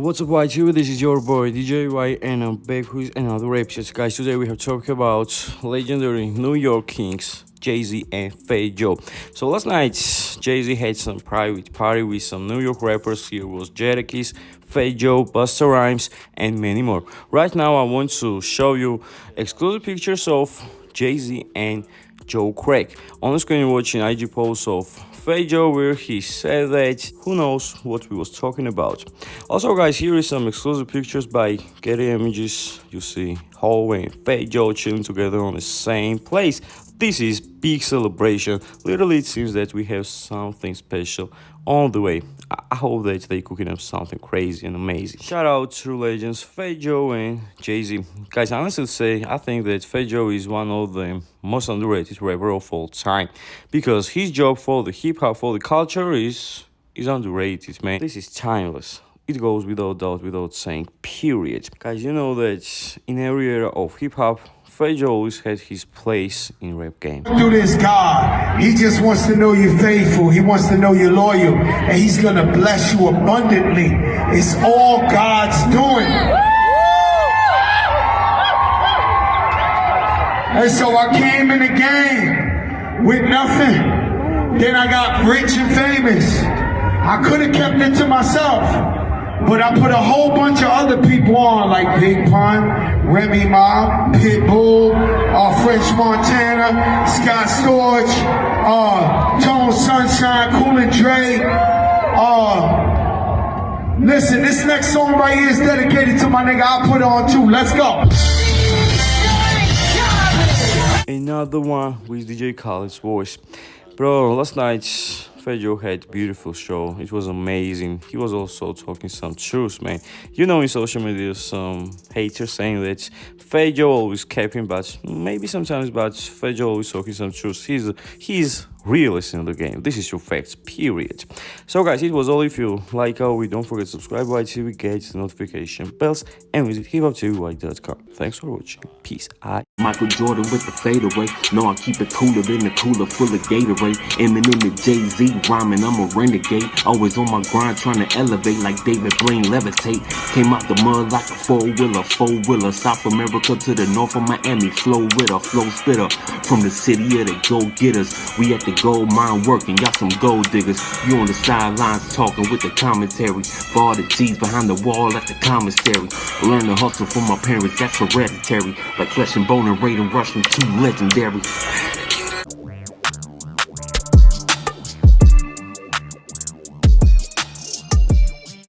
What's up, YT? This is your boy DJ Y, and I'm back with another episode, guys. Today we have talked about legendary New York Kings, Jay-Z and Fat Joe. So last night, Jay-Z had some private party with some New York rappers. Here was Jadakiss, Fat Joe, Busta Rhymes, and many more. Right now, I want to show you exclusive pictures of Jay-Z and Joe Craig. On the screen, you're watching IG posts of Fat Joe where he said that who knows what we was talking about. Also, guys, here is some exclusive pictures by Getty Images. You see Ho and Fat Joe chilling together on the same place. This is big celebration. Literally, it seems that we have something special on the way. I hope that they cooking up something crazy and amazing. Shout out to legends Fat Joe and Jay-Z. Guys, honestly say, I think that Fat Joe is one of the most underrated rapper of all time, because his job for the hip-hop, for the culture is underrated, man. This is timeless. It goes without doubt, without saying, period. Guys, you know that in every era of hip-hop, Fat Joe always had his place in rap game. Through this God, he just wants to know you're faithful. He wants to know you're loyal. And he's going to bless you abundantly. It's all God's doing. And so I came in the game with nothing. Then I got rich and famous. I could have kept it to myself, but I put a whole bunch of other people on, like Big Pun, Remy Ma, Pitbull, French Montana, Scott Storch, Tone Sunshine, Cool and Dre. Listen, this next song right here is dedicated to my nigga. I'll put it on too. Let's go. Another one with DJ Khaled's voice. Bro, last night Fat Joe had a beautiful show. It was amazing. He was also talking some truth, man. You know, in social media, some haters saying that Fat Joe always capping, but maybe sometimes, but Fat Joe always talking some truth. He's realist in the game. This is your facts, period. So, guys, it was all. If you like our video, don't forget to subscribe to YTV, get the notification bells, and visit hiphoptvy.com. Thanks for watching. Peace. Michael Jordan with the fadeaway. No, I keep it cooler than the cooler full of Gatorade. Eminem and Jay-Z rhyming, I'm a renegade. Always on my grind trying to elevate like David Blaine levitate. Came out the mud like a four-wheeler. South America to the north of Miami. Flow with a flow spitter. From the city of the go-getters. We at the gold mine working, y'all some gold diggers. You on the sidelines talking with the commentary. For all the G's behind the wall at the commissary. Learn to hustle from my parents, that's hereditary. Like flesh and bone and Raiden Rushing, too legendary.